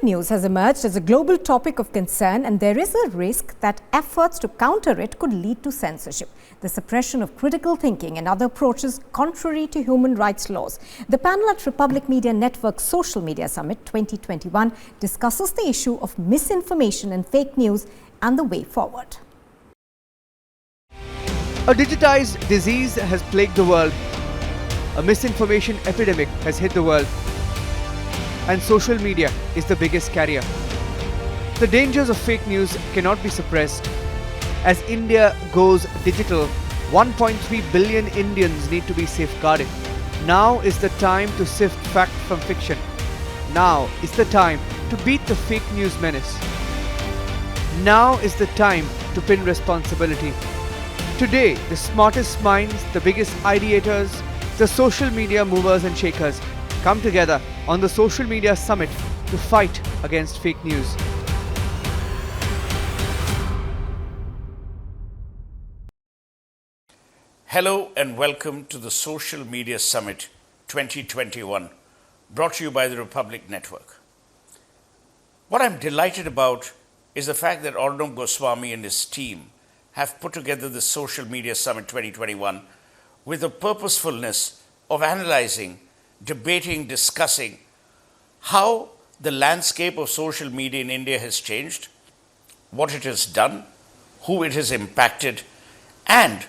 news has emerged as a global topic of concern, and there is a risk that efforts to counter it could lead to censorship, the suppression of critical thinking and other approaches contrary to human rights laws. The panel at Republic Media Network's Social Media Summit 2021 discusses the issue of misinformation and fake news and the way forward. A digitized disease has plagued the world. A misinformation epidemic has hit the world. And social media is the biggest carrier. The dangers of fake news cannot be suppressed. As India goes digital, 1.3 billion Indians need to be safeguarded. Now is the time to sift fact from fiction. Now is the time to beat the fake news menace. Now is the time to pin responsibility. Today, the smartest minds, the biggest ideators, the social media movers and shakers come together on the Social Media Summit to fight against fake news. Hello and welcome to the Social Media Summit 2021, brought to you by the Republic Network. What I'm delighted about is the fact that Arnab Goswami and his team have put together the Social Media Summit 2021 with the purposefulness of analyzing, debating, discussing how the landscape of social media in India has changed, what it has done, who it has impacted, and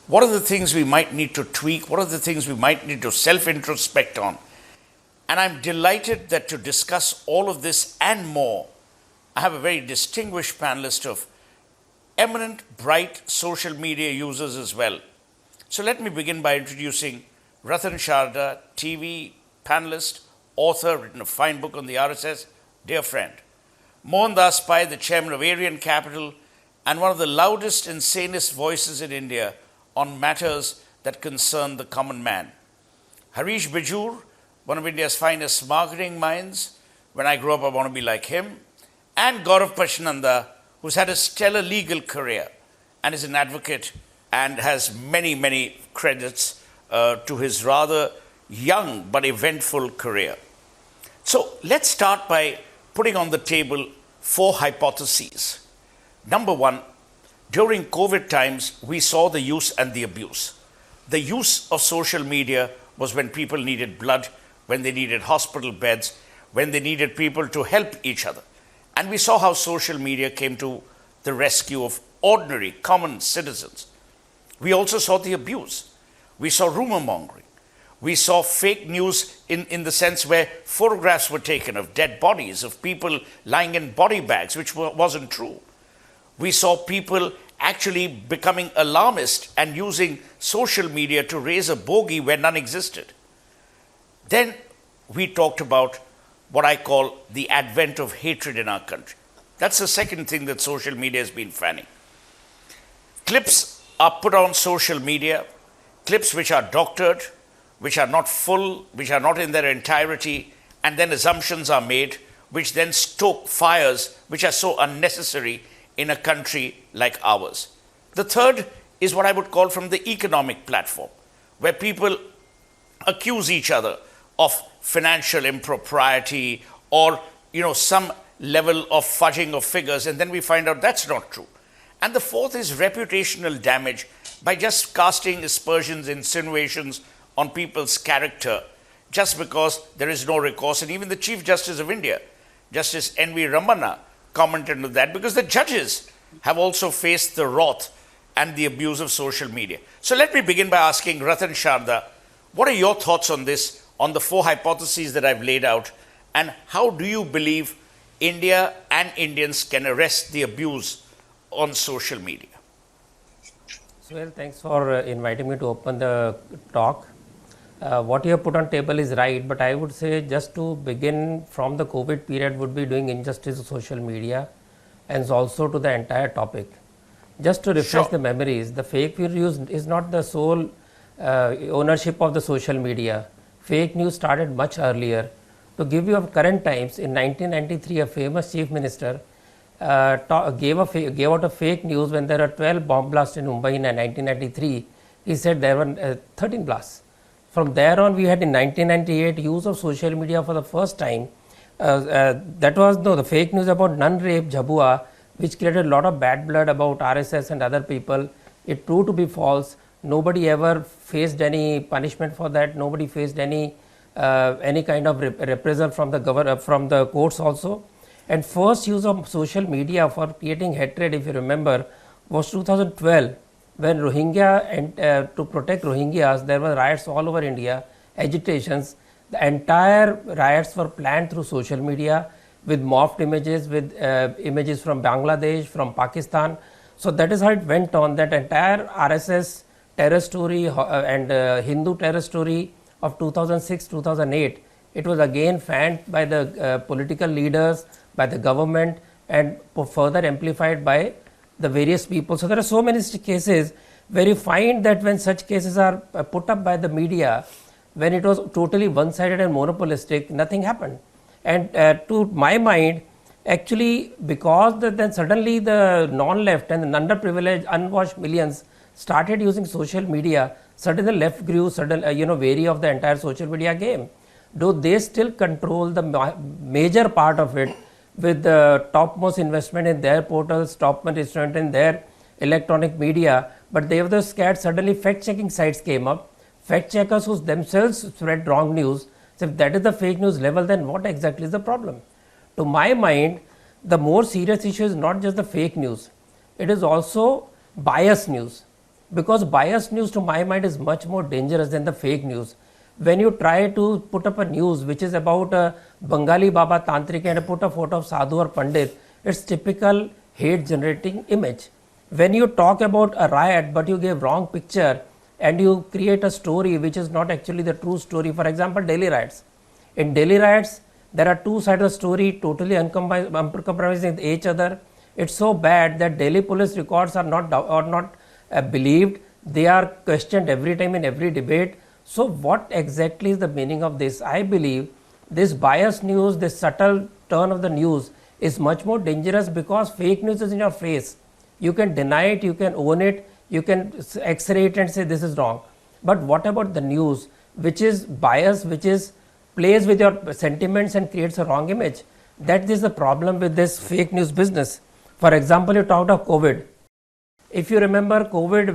what are the things we might need to tweak, what are the things we might need to self-introspect on. And I'm delighted that to discuss all of this and more, I have a very distinguished panelist of eminent, bright social media users as well. So let me begin by introducing Ratan Sharda, TV panelist, author, written a fine book on the RSS, dear friend. Mohandas Pai, the chairman of Aryan Capital, and one of the loudest and sanest voices in India on matters that concern the common man. Harish Bijur, one of India's finest marketing minds. When I grow up, I want to be like him. And Gaurav Pashnanda, who's had a stellar legal career and is an advocate and has many, many credits to his rather young but eventful career. So let's start by putting on the table 4 hypotheses. Number 1, during COVID times, we saw the use and the abuse. The use of social media was when people needed blood, when they needed hospital beds, when they needed people to help each other. And we saw how social media came to the rescue of ordinary, common citizens. We also saw the abuse. We saw rumor mongering. We saw fake news in the sense where photographs were taken of dead bodies, of people lying in body bags, which wasn't true. We saw people actually becoming alarmist and using social media to raise a bogey where none existed. Then we talked about what I call the advent of hatred in our country. That's the second thing that social media has been fanning. Clips are put on social media, clips which are doctored, which are not full, which are not in their entirety, and then assumptions are made, which then stoke fires which are so unnecessary in a country like ours. The third is what I would call from the economic platform, where people accuse each other of financial impropriety or some level of fudging of figures, and then we find out that's not true. And the fourth is reputational damage by just casting aspersions, insinuations on people's character just because there is no recourse. And even the Chief Justice of India, Justice N.V. Ramana, commented on that because the judges have also faced the wrath and the abuse of social media. So let me begin by asking Ratan Sharda, what are your thoughts on this, on the 4 hypotheses that I've laid out, and how do you believe India and Indians can arrest the abuse on social media? Suhel, thanks for inviting me to open the talk. What you have put on table is right, but I would say just to begin from the COVID period would be doing injustice to social media and also to the entire topic. Just to refresh the memories, the fake news is not the sole ownership of the social media. Fake news started much earlier. To give you a current times, in 1993, a famous chief minister gave out a fake news when there were 12 bomb blasts in Mumbai in 1993. He said there were 13 blasts. From there on, we had in 1998 use of social media for the first time, That was the fake news about nun rape Jhabua, which created a lot of bad blood about RSS and other people. It proved to be false. Nobody ever faced any punishment for that. Nobody faced any kind of reprisal from the from the courts also. And first use of social media for creating hatred, if you remember, was 2012, when Rohingya and to protect Rohingyas, there were riots all over India, agitations. The entire riots were planned through social media with morphed images, with images from Bangladesh, from Pakistan. So that is how it went on. That entire RSS terror story and Hindu terror story of 2006-2008, it was again fanned by the political leaders, by the government, and further amplified by the various people. So there are so many cases where you find that when such cases are put up by the media, when it was totally one-sided and monopolistic, nothing happened. And to my mind, actually, because then suddenly the non-left and the underprivileged, unwashed millions started using social media, suddenly the left grew, wary of the entire social media game. Though they still control the major part of it with the topmost investment in their portals, topmost investment in their electronic media, but they were scared. Suddenly fact-checking sites came up, fact checkers who themselves spread wrong news. So if that is the fake news level, then what exactly is the problem? To my mind, the more serious issue is not just the fake news, it is also biased news, because biased news to my mind is much more dangerous than the fake news. When you try to put up a news which is about a Bengali Baba Tantric and put a photo of Sadhu or Pandit, it's typical hate generating image. When you talk about a riot but you give wrong picture and you create a story which is not actually the true story, for example Delhi riots. In Delhi riots, there are two sides of the story totally uncompromising with each other. It's so bad that Delhi police records are not believed. They are questioned every time in every debate. So what exactly is the meaning of this? I believe this biased news, this subtle turn of the news is much more dangerous, because fake news is in your face. You can deny it, you can own it, you can x-ray it and say this is wrong. But what about the news which is biased, which is plays with your sentiments and creates a wrong image? That is the problem with this fake news business. For example, you talked of COVID. If you remember COVID,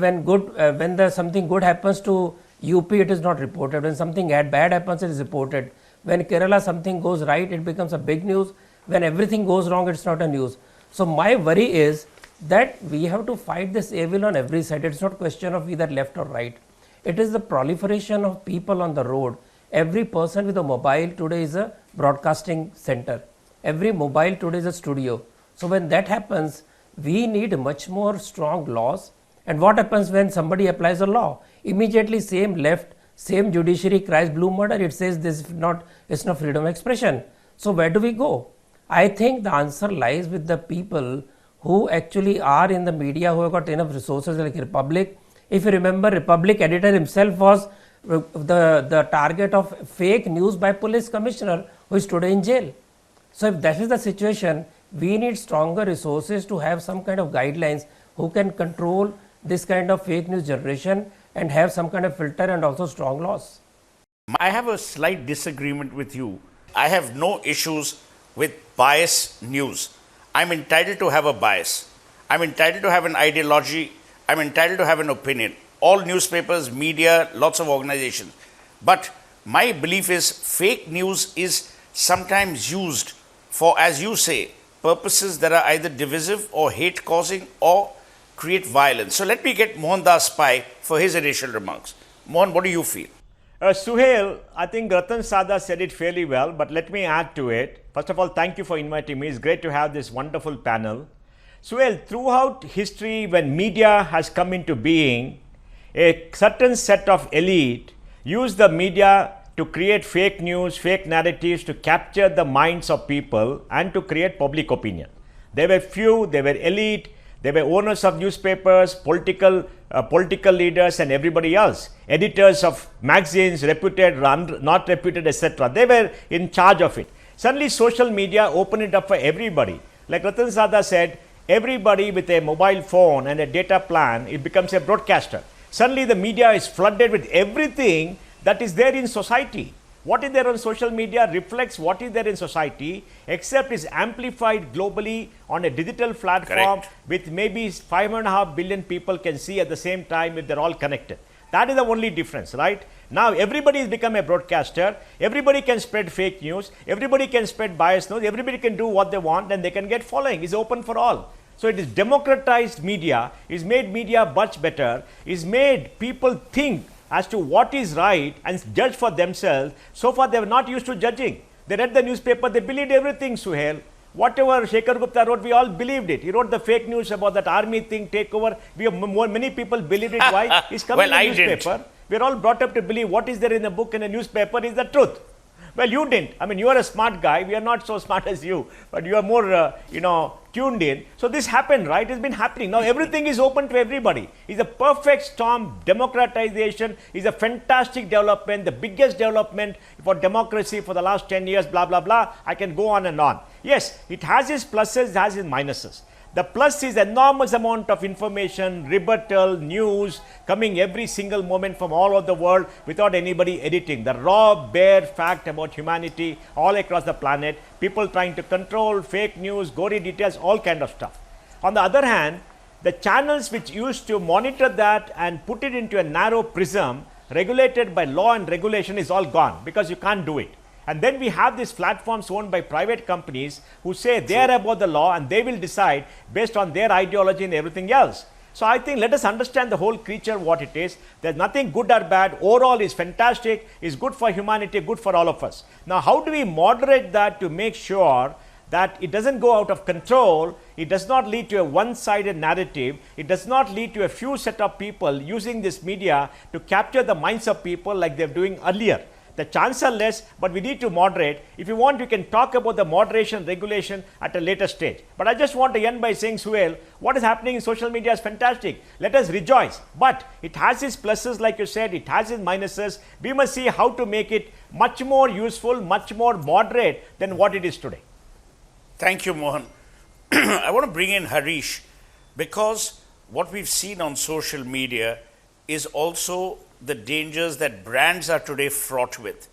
when something good happens to UP, it is not reported. When something bad happens, it is reported. When Kerala something goes right, it becomes a big news. When everything goes wrong, it's not a news. So my worry is that we have to fight this evil on every side. It's not a question of either left or right. It is the proliferation of people on the road. Every person with a mobile today is a broadcasting center. Every mobile today is a studio. So when that happens, we need much more strong laws. And what happens when somebody applies a law? Immediately same left, same judiciary cries blue murder. It says this is not freedom of expression. So where do we go? I think the answer lies with the people who actually are in the media, who have got enough resources, like Republic. If you remember, Republic editor himself was the target of fake news by police commissioner, who is today in jail. So if that is the situation, we need stronger resources to have some kind of guidelines who can control this kind of fake news generation and have some kind of filter and also strong laws. I have a slight disagreement with you. I have no issues with biased news. I'm entitled to have a bias. I'm entitled to have an ideology. I'm entitled to have an opinion. All newspapers, media, lots of organizations. But my belief is fake news is sometimes used for, as you say, purposes that are either divisive or hate causing or create violence. So let me get Mohandas Pai for his initial remarks. Mohan, what do you feel? Suhel, I think Ratan Sada said it fairly well, but let me add to it. First of all, thank you for inviting me. It's great to have this wonderful panel. Suhel, throughout history, when media has come into being, a certain set of elite use the media to create fake news, fake narratives, to capture the minds of people and to create public opinion. They were few, they were elite, they were owners of newspapers, political leaders and everybody else, editors of magazines, reputed, not reputed, etc. They were in charge of it. Suddenly social media opened it up for everybody. Like Ratan Sada said, everybody with a mobile phone and a data plan, it becomes a broadcaster. Suddenly the media is flooded with everything that is there in society. What is there on social media reflects what is there in society, except is amplified globally on a digital platform. Correct. With maybe 5.5 billion people can see at the same time if they're all connected. That is the only difference, right? Now everybody has become a broadcaster, everybody can spread fake news, everybody can spread biased news, everybody can do what they want and they can get following. It's open for all. So it is democratized media, it's made media much better, it's made people think as to what is right and judge for themselves. So far they were not used to judging. They read the newspaper, they believed everything, Suhel. Whatever Shekhar Gupta wrote, we all believed it. He wrote the fake news about that army thing, takeover. Many people believed it. Why? It's coming Well, in the newspaper. We're all brought up to believe what is there in the book and the newspaper is the truth. Well, you didn't. I mean, you are a smart guy. We are not so smart as you, but you are more, tuned in. So this happened, right? It's been happening. Now everything is open to everybody. It's a perfect storm. Democratization is a fantastic development, the biggest development for democracy for the last 10 years, blah, blah, blah. I can go on and on. Yes, it has its pluses, it has its minuses. The plus is enormous amount of information, rebuttal, news coming every single moment from all over the world without anybody editing. The raw, bare fact about humanity all across the planet. People trying to control, fake news, gory details, all kind of stuff. On the other hand, the channels which used to monitor that and put it into a narrow prism regulated by law and regulation is all gone because you can't do it. And then we have these platforms owned by private companies who say they are above the law and they will decide based on their ideology and everything else. So I think let us understand the whole creature, what it is. There's nothing good or bad. Overall is fantastic, is good for humanity, good for all of us. Now, how do we moderate that to make sure that it doesn't go out of control, it does not lead to a one-sided narrative, it does not lead to a few set of people using this media to capture the minds of people like they're doing earlier. The chances are less, but we need to moderate. If you want, you can talk about the moderation regulation at a later stage. But I just want to end by saying, Suhel, what is happening in social media is fantastic. Let us rejoice. But it has its pluses, like you said, it has its minuses. We must see how to make it much more useful, much more moderate than what it is today. Thank you, Mohan. I want to bring in Harish because what we've seen on social media is also the dangers that brands are today fraught with.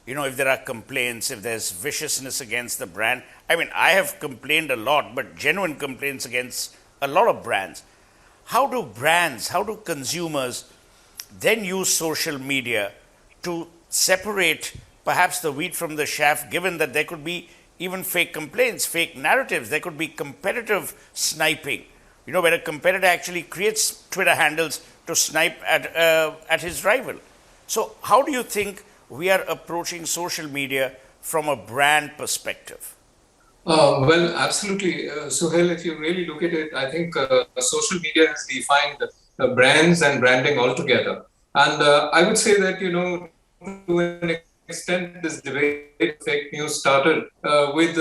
You know, if there are complaints, if there's viciousness against the brand. I mean, I have complained a lot, but genuine complaints against a lot of brands. How do brands, how do consumers then use social media to separate perhaps the wheat from the chaff, given that there could be even fake complaints, fake narratives, there could be competitive sniping, you know, where a competitor actually creates Twitter handles to snipe at his rival. So how do you think we are approaching social media from a brand perspective? Well, absolutely. Suhel, if you really look at it, I think social media has defined brands and branding altogether. And I would say that, you know, to an extent, this debate, fake news, started with,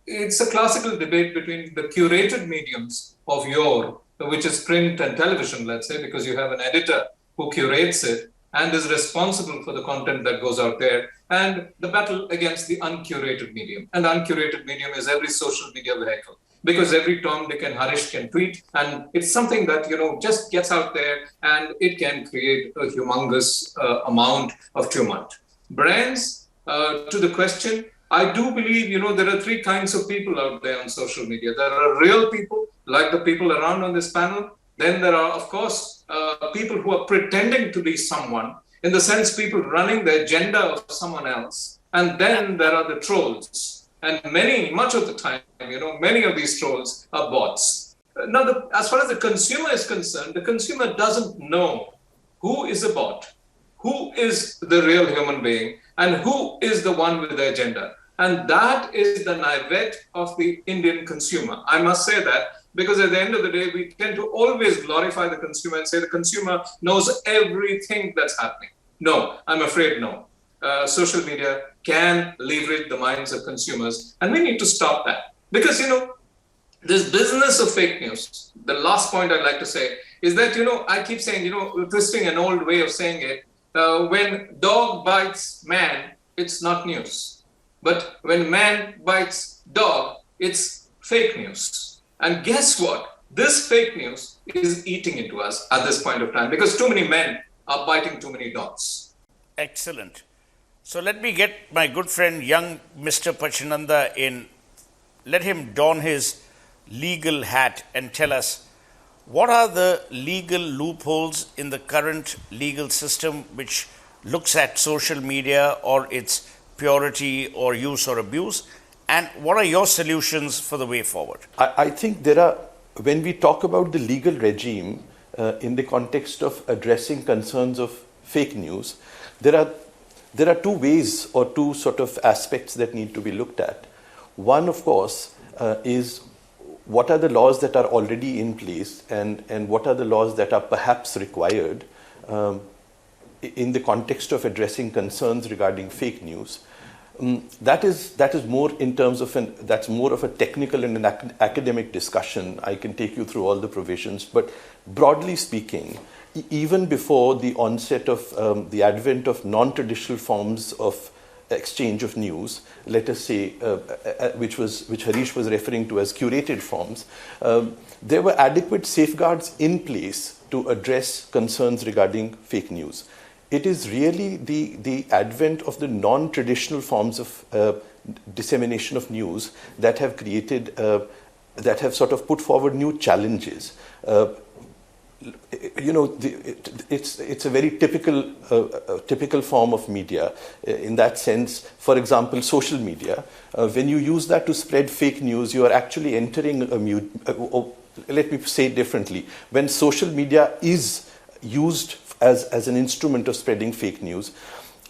it's a classical debate between the curated mediums of yore, which is print and television, let's say, because you have an editor who curates it and is responsible for the content that goes out there, and the battle against the uncurated medium. And uncurated medium is every social media vehicle, because every Tom, Dick and Harish can tweet, and it's something that, you know, just gets out there and it can create a humongous amount of tumult. Brands, to the question, I do believe, you know, there are three kinds of people out there on social media. There are real people, like the people around on this panel. Then there are, of course, people who are pretending to be someone, in the sense people running the agenda of someone else. And then there are the trolls. And much of the time, you know, many of these trolls are bots. Now, as far as the consumer is concerned, the consumer doesn't know who is a bot, who is the real human being, and who is the one with the agenda. And that is the naivete of the Indian consumer. I must say that, because at the end of the day, we tend to always glorify the consumer and say the consumer knows everything that's happening. No, I'm afraid no. Social media can leverage the minds of consumers, and we need to stop that. Because, you know, this business of fake news, the last point I'd like to say is that, you know, I keep saying, you know, twisting an old way of saying it, when dog bites man, it's not news. But when man bites dog, it's fake news. And guess what? This fake news is eating into us at this point of time, because too many men are biting too many dogs. Excellent. So let me get my good friend, young Mr. Pachananda, in. Let him don his legal hat and tell us what are the legal loopholes in the current legal system which looks at social media or its purity or use or abuse, and what are your solutions for the way forward? I think there are, when we talk about the legal regime in the context of addressing concerns of fake news, there are two ways or two sort of aspects that need to be looked at. One, of course, is what are the laws that are already in place and what are the laws that are perhaps required in the context of addressing concerns regarding fake news. That is more in terms of that's more of a technical and an academic discussion. I can take you through all the provisions, but broadly speaking, even before the onset of the advent of non-traditional forms of exchange of news, let us say, which Harish was referring to as curated forms, there were adequate safeguards in place to address concerns regarding fake news. It is really the advent of the non-traditional forms of dissemination of news that have created, that have sort of put forward new challenges. It's a very typical form of media in that sense. For example, social media. When you use that to spread fake news, you are actually entering let me say it differently. When social media is used as an instrument of spreading fake news,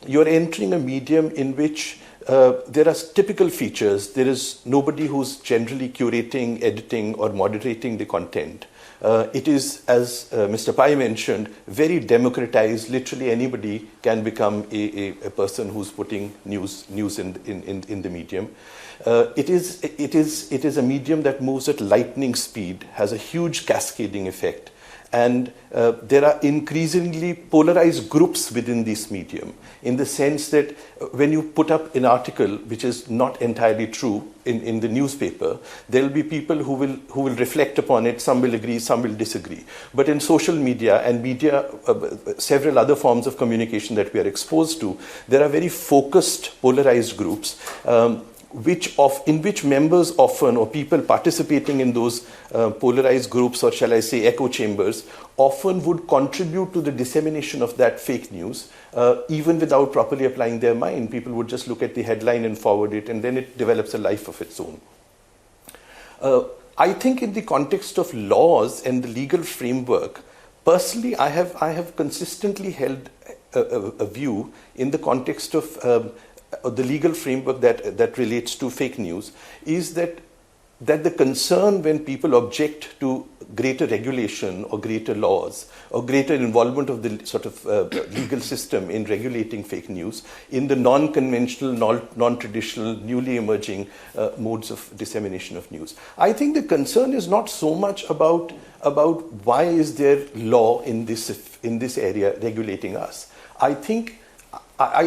you're entering a medium in which there are typical features. There is nobody who's generally curating, editing, or moderating the content. It is, as Mr. Pai mentioned, very democratized. Literally anybody can become a person who's putting news in the medium. It is a medium that moves at lightning speed, has a huge cascading effect. And there are increasingly polarized groups within this medium, in the sense that when you put up an article which is not entirely true in the newspaper, there will be people who will reflect upon it. Some will agree, some will disagree. But in social media and media, several other forms of communication that we are exposed to, there are very focused, polarized groups. In which members often, or people participating in those polarized groups, or shall I say echo chambers, often would contribute to the dissemination of that fake news, even without properly applying their mind. People would just look at the headline and forward it, and then it develops a life of its own. I think in the context of laws and the legal framework, personally, I have consistently held a view in the context of the legal framework that relates to fake news, is that the concern when people object to greater regulation or greater laws or greater involvement of the sort of legal system in regulating fake news in the non-conventional, non-traditional, newly emerging modes of dissemination of news. I think the concern is not so much about why is there law in this area regulating us. I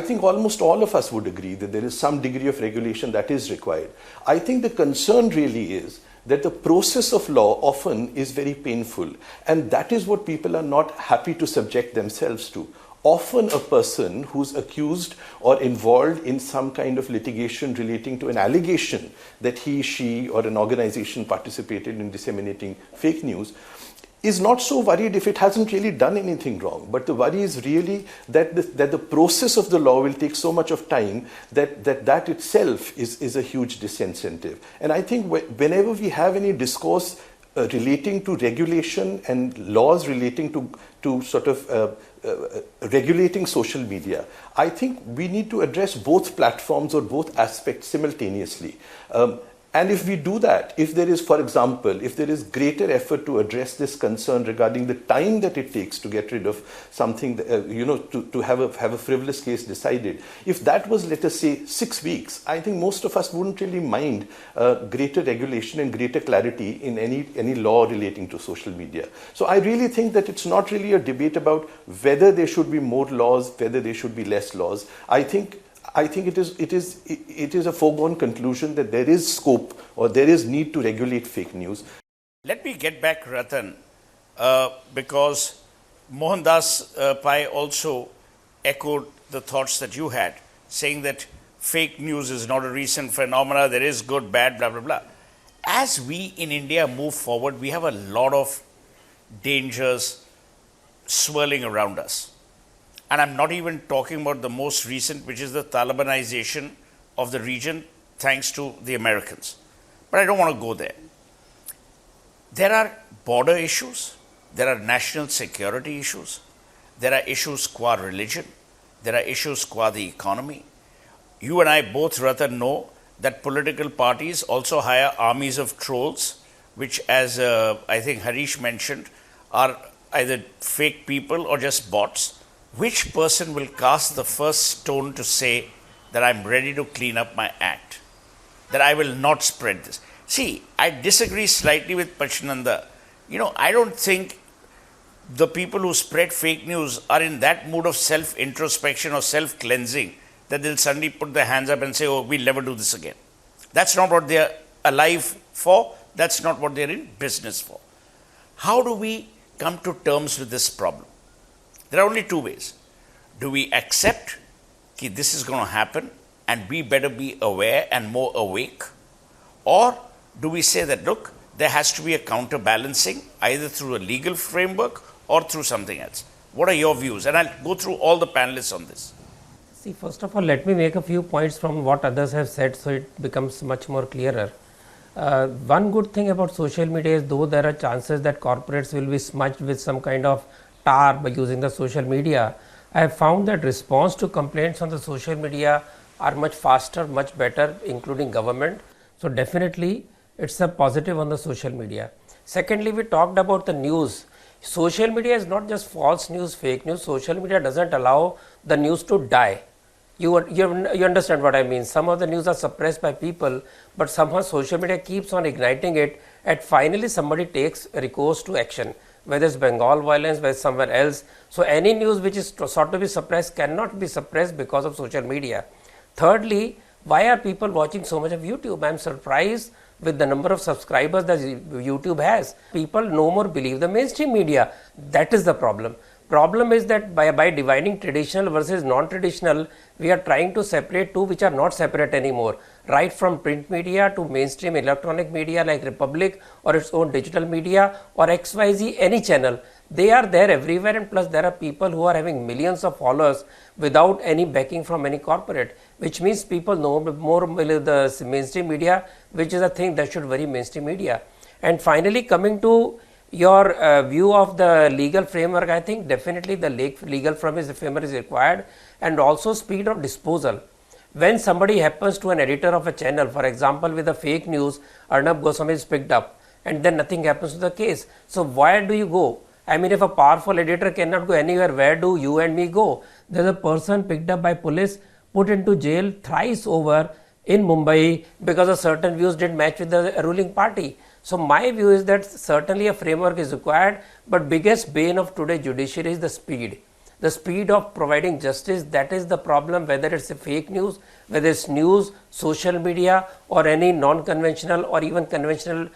think almost all of us would agree that there is some degree of regulation that is required. I think the concern really is that the process of law often is very painful, and that is what people are not happy to subject themselves to. Often a person who's accused or involved in some kind of litigation relating to an allegation that he, she, or an organization participated in disseminating fake news is not so worried if it hasn't really done anything wrong. But the worry is really that the process of the law will take so much of time that itself is a huge disincentive. And I think whenever we have any discourse relating to regulation and laws relating to sort of regulating social media, I think we need to address both platforms or both aspects simultaneously. And if we do that, if there is, for example, if there is greater effort to address this concern regarding the time that it takes to get rid of something, to have a frivolous case decided, if that was, let us say, 6 weeks, I think most of us wouldn't really mind greater regulation and greater clarity in any law relating to social media. So I really think that it's not really a debate about whether there should be more laws, whether there should be less laws. I think it is a foregone conclusion that there is scope or there is need to regulate fake news. Let me get back, Ratan, because Mohandas Pai also echoed the thoughts that you had. saying that fake news is not a recent phenomena, there is good, bad, blah, blah, blah. As we in India move forward, we have a lot of dangers swirling around us. And I'm not even talking about the most recent, which is the Talibanization of the region, thanks to the Americans. But I don't want to go there. There are border issues, there are national security issues, there are issues qua religion, there are issues qua the economy. You and I both, Ratan, know that political parties also hire armies of trolls, which, as I think Harish mentioned, are either fake people or just bots. Which person will cast the first stone to say that I'm ready to clean up my act, that I will not spread this? See, I disagree slightly with Pachananda. I don't think the people who spread fake news are in that mood of self-introspection or self-cleansing that they'll suddenly put their hands up and say, oh, we'll never do this again. That's not what they're alive for. That's not what they're in business for. How do we come to terms with this problem? There are only two ways. Do we accept that this is going to happen and we better be aware and more awake? Or do we say that, look, there has to be a counterbalancing either through a legal framework or through something else? What are your views? And I'll go through all the panelists on this. See, first of all, let me make a few points from what others have said so it becomes much more clearer. One good thing about social media is, though there are chances that corporates will be smudged with some kind of tar by using the social media, I have found that response to complaints on the social media are much faster, much better, including government. So definitely it's a positive on the social media. Secondly, we talked about the news. Social media is not just false news, fake news. Social media doesn't allow the news to die. You understand what I mean. Some of the news are suppressed by people, but somehow social media keeps on igniting it, and finally somebody takes recourse to action, whether it's Bengal violence, whether it's somewhere else. So any news which is sought to be suppressed cannot be suppressed because of social media. Thirdly, why are people watching so much of YouTube? I'm surprised with the number of subscribers that YouTube has. People no more believe the mainstream media. That is the problem. Problem is that by dividing traditional versus non-traditional, we are trying to separate two which are not separate anymore. Right from print media to mainstream electronic media like Republic or its own digital media or XYZ, any channel. They are there everywhere, and plus there are people who are having millions of followers without any backing from any corporate, which means people know more the mainstream media, which is a thing that should worry mainstream media. And finally, coming to your view of the legal framework, I think definitely the legal framework is required, and also speed of disposal. When somebody happens to an editor of a channel, for example, with a fake news, Arnab Goswami is picked up, and then nothing happens to the case. So where do you go? I mean, if a powerful editor cannot go anywhere, where do you and me go? There's a person picked up by police, put into jail thrice over in Mumbai because of certain views didn't match with the ruling party. So my view is that certainly a framework is required, but biggest bane of today's judiciary is the speed. The speed of providing justice, that is the problem, whether it's a fake news, whether it's news, social media, or any non-conventional or even conventional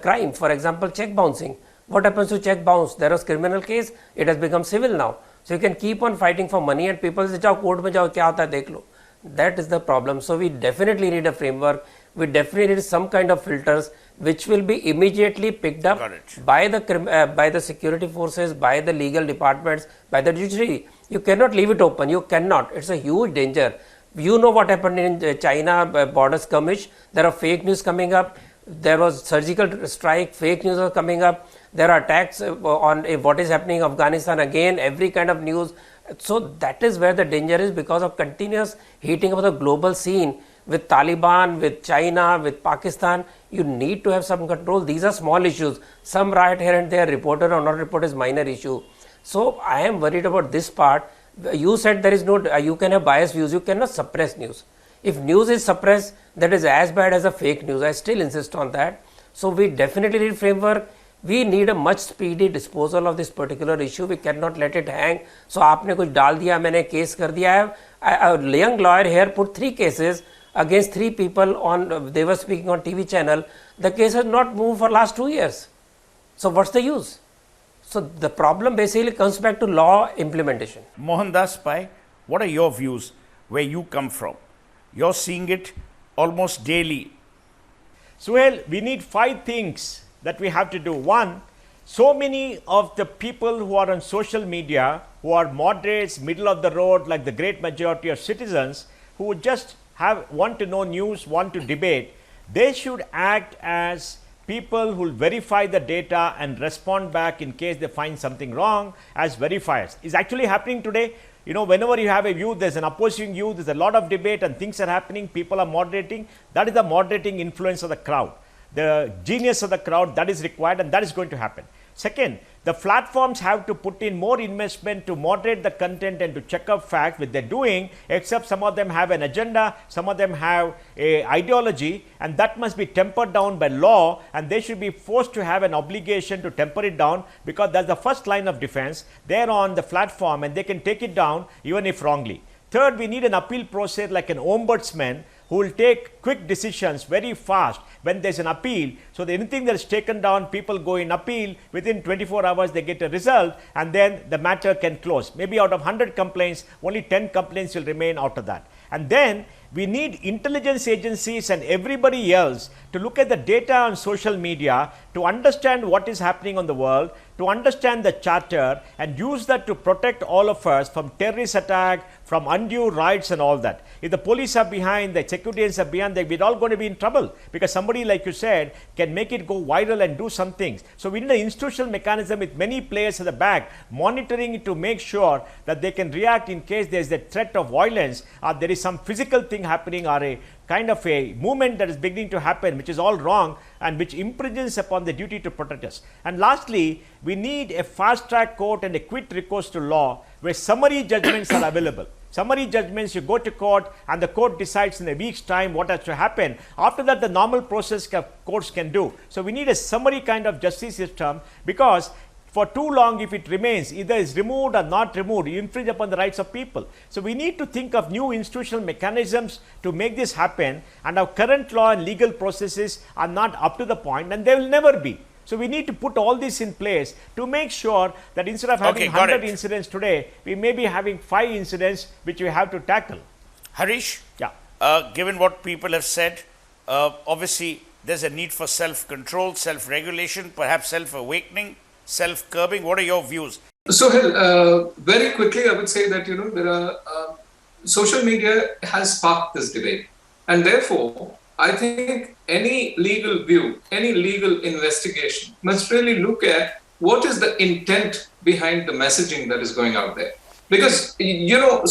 crime. For example, check bouncing. What happens to check bounce? There was criminal case, it has become civil now. So you can keep on fighting for money and people say, "Jao court mein jao, kya hota hai, dekh lo." That is the problem. So we definitely need a framework. We definitely need some kind of filters which will be immediately picked up by the security forces, by the legal departments, by the judiciary. You cannot leave it open. You cannot. It's a huge danger. You know what happened in China border skirmish. There are fake news coming up. There was surgical strike. Fake news are coming up. There are attacks on what is happening in Afghanistan. Again, every kind of news. So that is where the danger is, because of continuous heating of the global scene with Taliban, with China, with Pakistan. You need to have some control. These are small issues. Some riot here and there, reported or not reported, is minor issue. So I am worried about this part. You said there is no, you can have biased views. You cannot suppress news. If news is suppressed, that is as bad as a fake news. I still insist on that. So we definitely need framework. We need a much speedy disposal of this particular issue. We cannot let it hang. So आपने कुछ डाल दिया, मैंने case कर दिया है. A young lawyer here put 3 cases against 3 people on, they were speaking on TV channel. The case has not moved for last 2 years. So what's the use? So the problem basically comes back to law implementation. Mohandas Pai, what are your views? where you come from. You're seeing it almost daily. Suhel, we need 5 things that we have to do. One, so many of the people who are on social media, who are moderates, middle of the road, like the great majority of citizens, who would just want to know news, want to debate, they should act as people who will verify the data and respond back in case they find something wrong as verifiers. It's actually happening today. You know, whenever you have a view, there's an opposing view, there's a lot of debate and things are happening, people are moderating. That is the moderating influence of the crowd. The genius of the crowd, that is required, and that is going to happen. Second, the platforms have to put in more investment to moderate the content and to check up facts, which they're doing, except some of them have an agenda, some of them have a ideology, and that must be tempered down by law, and they should be forced to have an obligation to temper it down, because that's the first line of defense. They're on the platform and they can take it down even if wrongly. Third, we need an appeal process like an ombudsman who will take quick decisions very fast when there's an appeal, so that anything that is taken down, people go in appeal, within 24 hours they get a result, and then the matter can close. Maybe out of 100 complaints, only 10 complaints will remain out of that. And then we need intelligence agencies and everybody else to look at the data on social media, to understand what is happening on the world, to understand the charter, and use that to protect all of us from terrorist attack, from undue riots and all that. If the police are behind, the security agents are behind, we're all going to be in trouble, because somebody, like you said, can make it go viral and do some things. So we need an institutional mechanism with many players at the back monitoring it to make sure that they can react in case there's a threat of violence, or there is some physical thing happening, or a kind of a movement that is beginning to happen, which is all wrong and which impinges upon the duty to protect us. And lastly, we need a fast track court and a quick recourse to law where summary judgments are available. Summary judgments, you go to court and the court decides in a week's time what has to happen. After that, the normal process courts can do. So we need a summary kind of justice system, because for too long, if it remains, either is removed or not removed, you infringe upon the rights of people. So we need to think of new institutional mechanisms to make this happen, and our current law and legal processes are not up to the point, and they will never be. So we need to put all this in place to make sure that instead of having 100 incidents today, we may be having 5 incidents which we have to tackle. Harish, yeah. Given what people have said, obviously there's a need for self-control, self-regulation, perhaps self-awakening, self-curbing. What are your views? Suhel, very quickly, I would say that, there are, social media has sparked this debate. And therefore, I think any legal view, any legal investigation must really look at what is the intent behind the messaging that is going out there. Because,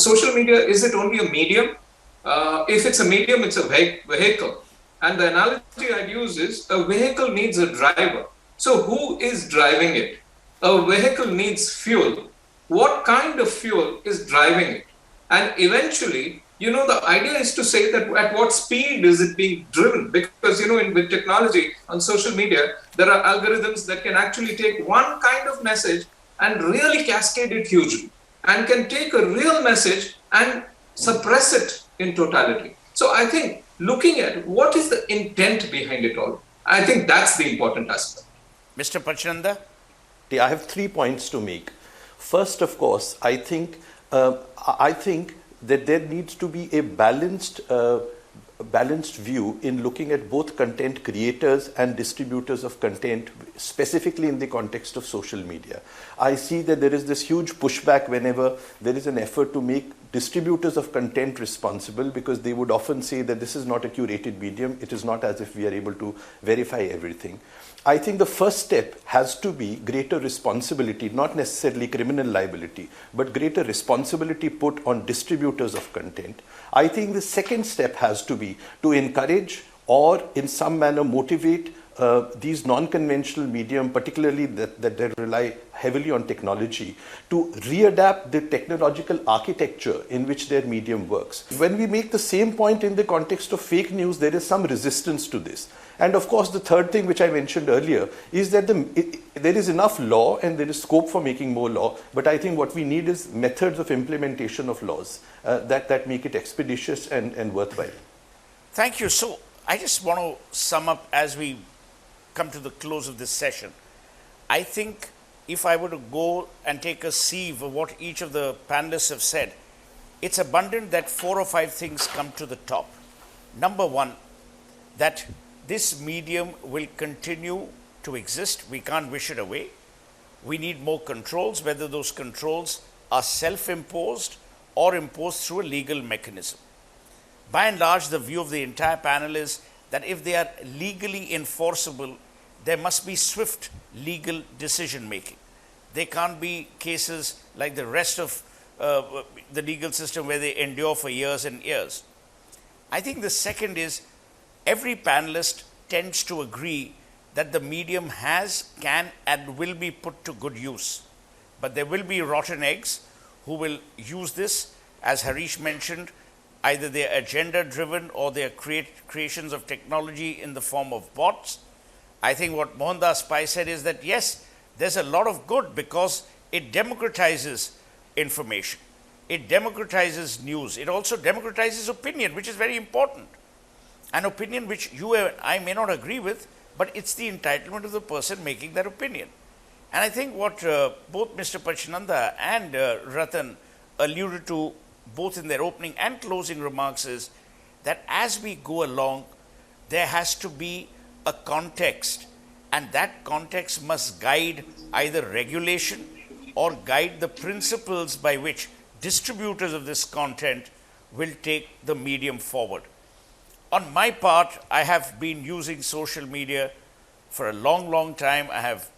social media, is it only a medium? If it's a medium, it's a vehicle. And the analogy I'd use is a vehicle needs a driver. So who is driving it? A vehicle needs fuel. What kind of fuel is driving it? And eventually, the idea is to say that at what speed is it being driven? Because, with technology on social media, there are algorithms that can actually take one kind of message and really cascade it hugely, and can take a real message and suppress it in totality. So I think looking at what is the intent behind it all, I think that's the important aspect. Mr. Pachananda? I have 3 points to make. First, of course, I think that there needs to be a balanced view in looking at both content creators and distributors of content, specifically in the context of social media. I see that there is this huge pushback whenever there is an effort to make distributors of content responsible, because they would often say that this is not a curated medium. It is not as if we are able to verify everything. I think the first step has to be greater responsibility, not necessarily criminal liability, but greater responsibility put on distributors of content. I think the second step has to be to encourage or in some manner motivate these non-conventional medium, particularly that they rely heavily on technology, to readapt the technological architecture in which their medium works. When we make the same point in the context of fake news, there is some resistance to this. And of course, the third thing which I mentioned earlier is that there is enough law and there is scope for making more law. But I think what we need is methods of implementation of laws that make it expeditious and worthwhile. Thank you. So I just want to sum up as we come to the close of this session. I think if I were to go and take a sieve of what each of the panelists have said, it's abundant that 4 or 5 things come to the top. Number one, that this medium will continue to exist. We can't wish it away. We need more controls, whether those controls are self-imposed or imposed through a legal mechanism. By and large, the view of the entire panel is that if they are legally enforceable, there must be swift legal decision making. There can't be cases like the rest of the legal system where they endure for years and years. I think the second is every panelist tends to agree that the medium has, can, and will be put to good use. But there will be rotten eggs who will use this, as Harish mentioned, either they are agenda driven or they are creations of technology in the form of bots. I think what Mohandas Pai said is that yes, there's a lot of good because it democratizes information. It democratizes news. It also democratizes opinion, which is very important. An opinion which you and I may not agree with, but it's the entitlement of the person making that opinion. And I think what both Mr. Pachananda and Ratan alluded to both in their opening and closing remarks is that as we go along, there has to be a context, and that context must guide either regulation or guide the principles by which distributors of this content will take the medium forward. On my part, I have been using social media for a long, long time. I have,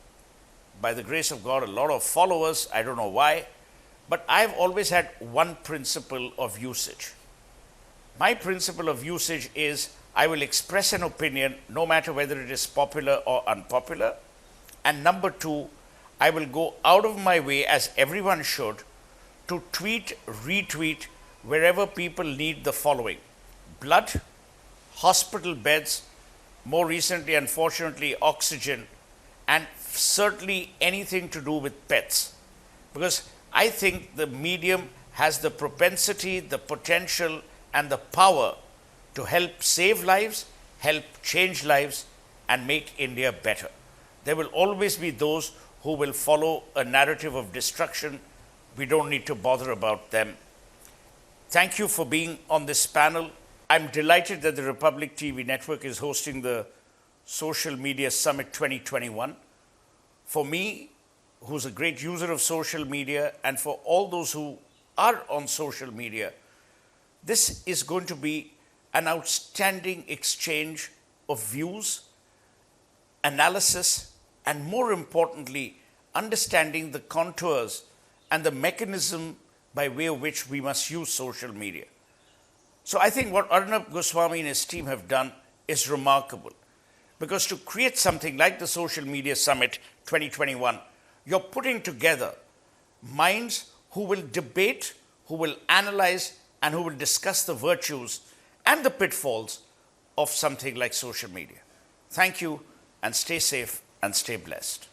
by the grace of God, a lot of followers. I don't know why, but I've always had one principle of usage. My principle of usage is I will express an opinion no matter whether it is popular or unpopular. And number two, I will go out of my way, as everyone should, to tweet, retweet wherever people need the following: blood, hospital beds, more recently, unfortunately, oxygen, and certainly anything to do with pets. Because I think the medium has the propensity, the potential, and the power to help save lives, help change lives, and make India better. There will always be those who will follow a narrative of destruction. We don't need to bother about them. Thank you for being on this panel. I'm delighted that the Republic TV network is hosting the Social Media Summit 2021. For me, who's a great user of social media, and for all those who are on social media, this is going to be an outstanding exchange of views, analysis, and more importantly, understanding the contours and the mechanism by way of which we must use social media. So I think what Arnab Goswami and his team have done is remarkable, because to create something like the Social Media Summit 2021, you're putting together minds who will debate, who will analyze, and who will discuss the virtues and the pitfalls of something like social media. Thank you, and stay safe and stay blessed.